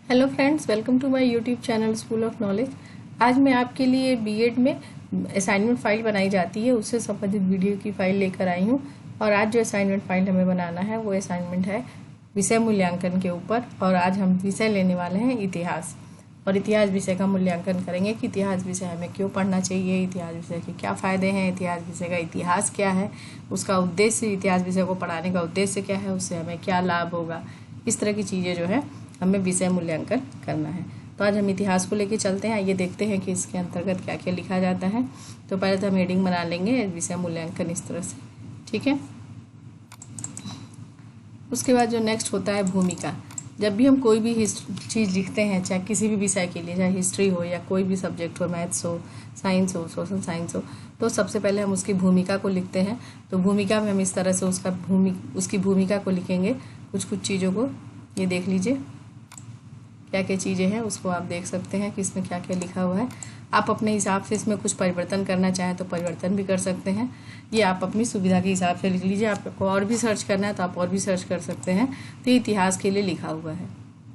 Hello friends, welcome to my YouTube channel school of knowledge. आज मैं आपके लिए बीएड में असाइनमेंट फाइल बनाई जाती है उससे संबंधित वीडियो की फाइल लेकर आई हूँ। और आज जो असाइनमेंट फाइल हमें बनाना है वो असाइनमेंट है विषय मूल्यांकन के ऊपर। और आज हम विषय लेने वाले हैं इतिहास, और इतिहास विषय का मूल्यांकन करेंगे कि इतिहास विषय हमें क्यों पढ़ना चाहिए, इतिहास विषय के क्या फ़ायदे हैं, इतिहास विषय का इतिहास क्या है, उसका उद्देश्य, इतिहास विषय को पढ़ाने का उद्देश्य क्या है, उससे हमें क्या लाभ होगा। इस तरह की चीज़ें जो है हमें विषय मूल्यांकन करना है। तो आज हम इतिहास को लेकर चलते हैं। ये देखते हैं कि इसके अंतर्गत क्या क्या लिखा जाता है। तो पहले तो हम हेडिंग बना लेंगे विषय मूल्यांकन इस तरह से, ठीक है। उसके बाद जो नेक्स्ट होता है भूमिका। जब भी हम कोई भी चीज़ लिखते हैं, चाहे किसी भी विषय के लिए, चाहे हिस्ट्री हो या कोई भी सब्जेक्ट हो, मैथ्स हो, साइंस हो, सोशल साइंस हो, तो सबसे पहले हम उसकी भूमिका को लिखते हैं। तो भूमिका में हम इस तरह से उसकी भूमिका को लिखेंगे। कुछ चीज़ों को ये देख लीजिए क्या क्या चीज़ें हैं, उसको आप देख सकते हैं कि इसमें क्या क्या लिखा हुआ है। आप अपने हिसाब से इसमें कुछ परिवर्तन करना चाहें तो परिवर्तन भी कर सकते हैं। ये आप अपनी सुविधा के हिसाब से लिख लीजिए। आपको और भी सर्च करना है तो आप और भी सर्च कर सकते हैं। तो ये इतिहास के लिए लिखा हुआ है,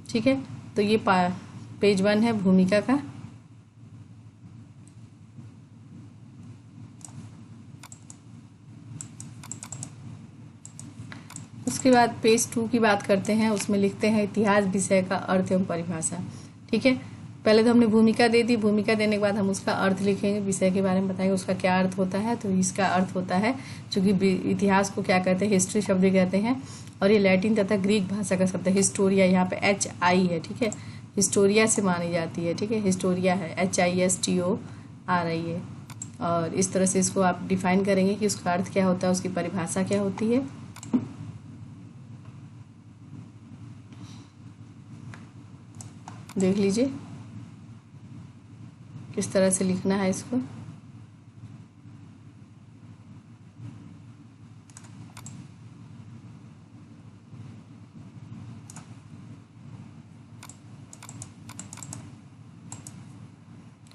ठीक है। तो ये पेज 1 है भूमिका का। उसके बाद पेज 2 की बात करते हैं। उसमें लिखते हैं इतिहास विषय का अर्थ एवं परिभाषा, ठीक है। पहले तो हमने भूमिका दे दी। भूमिका देने के बाद हम उसका अर्थ लिखेंगे, विषय के बारे में बताएंगे उसका क्या अर्थ होता है। तो इसका अर्थ होता है, चूँकि इतिहास को क्या कहते हैं, हिस्ट्री शब्द कहते हैं, और ये लैटिन तथा ग्रीक भाषा का शब्द है। हिस्टोरिया, यहाँ पे HI है, ठीक है। हिस्टोरिया से मानी जाती है, ठीक है। हिस्टोरिया है, HISTORIA है। और इस तरह से इसको आप डिफाइन करेंगे कि उसका अर्थ क्या होता है, उसकी परिभाषा क्या होती है। देख लीजिए किस तरह से लिखना है इसको।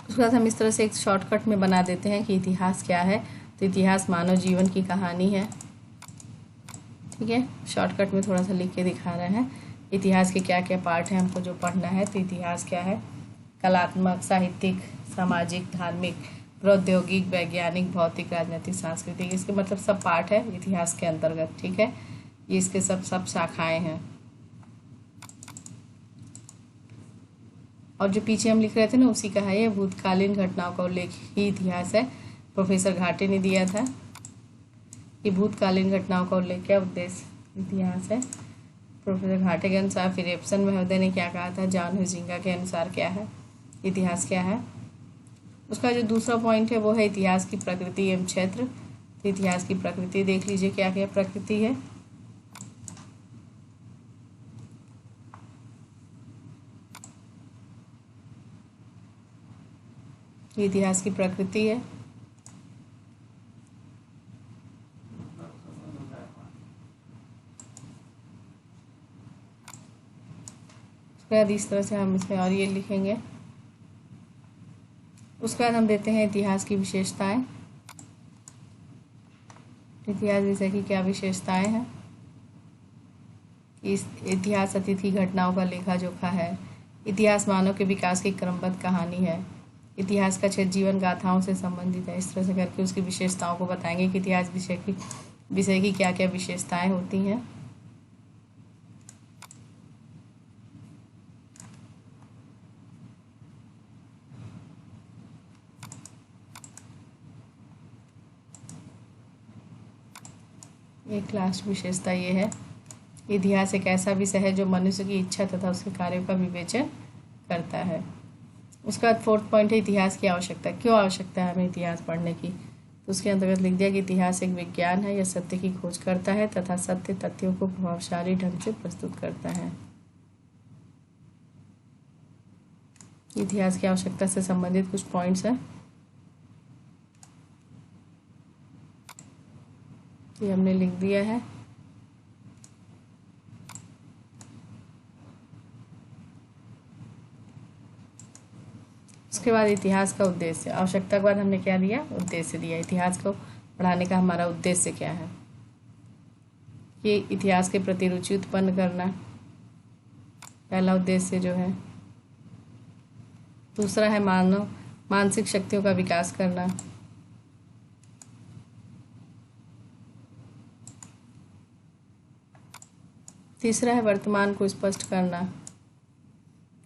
उसके बाद हम इस तरह से एक शॉर्टकट में बना देते हैं कि इतिहास क्या है। तो इतिहास मानव जीवन की कहानी है, ठीक है। शॉर्टकट में थोड़ा सा लिख के दिखा रहे हैं इतिहास के क्या क्या पार्ट हैं हमको जो पढ़ना है। तो इतिहास क्या है, कलात्मक, साहित्यिक, सामाजिक, धार्मिक, प्रौद्योगिक, वैज्ञानिक, भौतिक, राजनीतिक, सांस्कृतिक, इसके मतलब सब पार्ट है इतिहास के अंतर्गत, ठीक है। ये इसके सब शाखाएं हैं। और जो पीछे हम लिख रहे थे ना, उसी का है ये। भूतकालीन घटनाओं का उल्लेख ही इतिहास है। प्रोफेसर घाटे ने दिया था कि भूतकालीन घटनाओं का उल्लेख क्या उद्देश्य इतिहास है। प्रोफेसर घाटे के अनुसार फिर एप्सन महोदय ने क्या कहा था, जॉन हुइज़िंगा के अनुसार क्या है इतिहास क्या है। उसका जो दूसरा पॉइंट है वो है इतिहास की प्रकृति एवं क्षेत्र। तो इतिहास की प्रकृति देख लीजिए क्या क्या प्रकृति है। इतिहास की प्रकृति है। उसके बाद इस तरह से हम इसमें और ये लिखेंगे। उसके बाद हम देते हैं इतिहास की विशेषताएं। इतिहास विषय की क्या विशेषताएं हैं। इस इतिहास अतिथि घटनाओं का लेखा जोखा है। इतिहास मानव के विकास की क्रमबद्ध कहानी है। इतिहास का क्षेत्र जीवन गाथाओं से संबंधित है। इस तरह से करके उसकी विशेषताओं को बताएंगे कि इतिहास विषय की क्या क्या विशेषताएं होती हैं। एक लास्ट विशेषता ये है, इतिहास एक ऐसा विषय है जो मनुष्य की इच्छा तथा उसके कार्यों का विवेचन करता है। उसका 4th पॉइंट है इतिहास की आवश्यकता। क्यों आवश्यकता है हमें इतिहास पढ़ने की। तो उसके अंतर्गत लिख दिया कि इतिहास एक विज्ञान है, यह सत्य की खोज करता है तथा सत्य तथ्यों को प्रभावशाली ढंग से प्रस्तुत करता है। इतिहास की आवश्यकता से संबंधित कुछ पॉइंट्स हैं, ये हमने लिख दिया है। उसके बाद इतिहास का उद्देश्य। आवश्यकता के बाद हमने क्या दिया, उद्देश्य दिया। इतिहास को पढ़ाने का हमारा उद्देश्य क्या है, ये इतिहास के प्रति रुचि उत्पन्न करना, पहला उद्देश्य जो है। दूसरा है मानसिक शक्तियों का विकास करना। तीसरा है वर्तमान को स्पष्ट करना।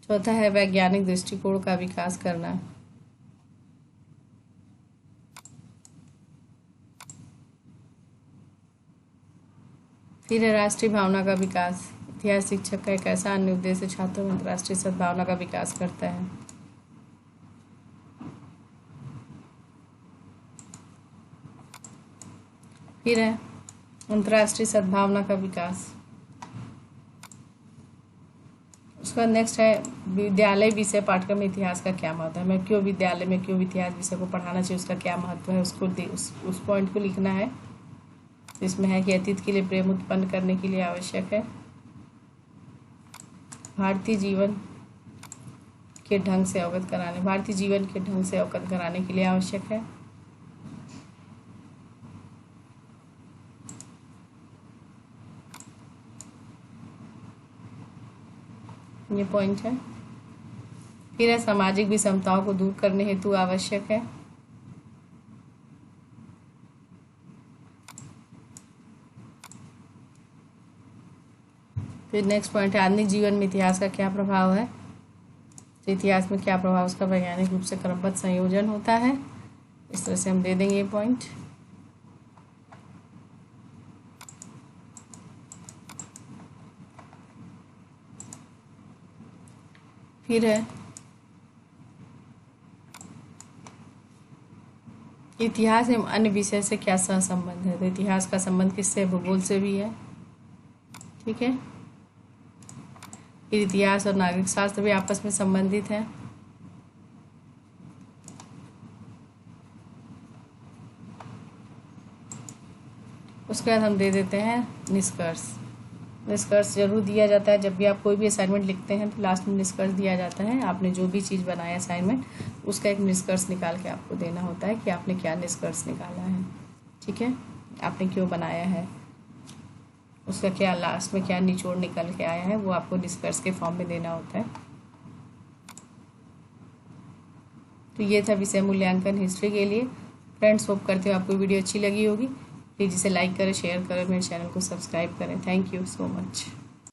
चौथा है वैज्ञानिक दृष्टिकोण का विकास करना। फिर है राष्ट्रीय भावना का विकास। इतिहास शिक्षक का एक ऐसा अन्य उद्देश्य छात्रों में अंतर्राष्ट्रीय सद्भावना का विकास करता है। फिर है अंतर्राष्ट्रीय सद्भावना का विकास। उसका नेक्स्ट है विद्यालय विषय पाठ्यक्रम में इतिहास का क्या महत्व है। मैं क्यों विद्यालय में क्यों इतिहास विषय को पढ़ाना चाहिए, उसका क्या महत्व है, उसको उस पॉइंट को लिखना है। इसमें है कि अतीत के लिए प्रेम उत्पन्न करने के लिए आवश्यक है। भारतीय जीवन के ढंग से अवगत कराने के लिए आवश्यक है। ये पॉइंट है। फिर है सामाजिक विषमताओं को दूर करने हेतु आवश्यक है। फिर नेक्स्ट पॉइंट है आधुनिक जीवन में इतिहास का क्या प्रभाव है। तो इतिहास में क्या प्रभाव, उसका वैज्ञानिक रूप से क्रमबद्ध संयोजन होता है। इस तरह से हम दे देंगे ये पॉइंट। फिर है इतिहास एवं अन्य विषय से क्या सहसंबंध है। तो इतिहास का संबंध किससे, भूगोल से भी है। ठीक है। फिर इतिहास और नागरिक शास्त्र भी आपस में संबंधित हैं। उसके बाद हम दे देते हैं निष्कर्ष। निष्कर्ष जरूर दिया जाता है जब भी आप कोई भी असाइनमेंट लिखते हैं तो लास्ट में निष्कर्ष दिया जाता है। आपने जो भी चीज़ बनाया असाइनमेंट उसका एक निष्कर्ष निकाल के आपको देना होता है कि आपने क्या निष्कर्ष निकाला है। ठीक है, आपने क्यों बनाया है, उसका क्या लास्ट में क्या निचोड़ निकल के आया है, वो आपको निष्कर्ष के फॉर्म में देना होता है। तो ये था विषय मूल्यांकन हिस्ट्री के लिए। फ्रेंड्स, होप करते हो आपको वीडियो अच्छी लगी होगी। प्लीज़ इसे लाइक करें, शेयर करें, मेरे चैनल को सब्सक्राइब करें। Thank you so much.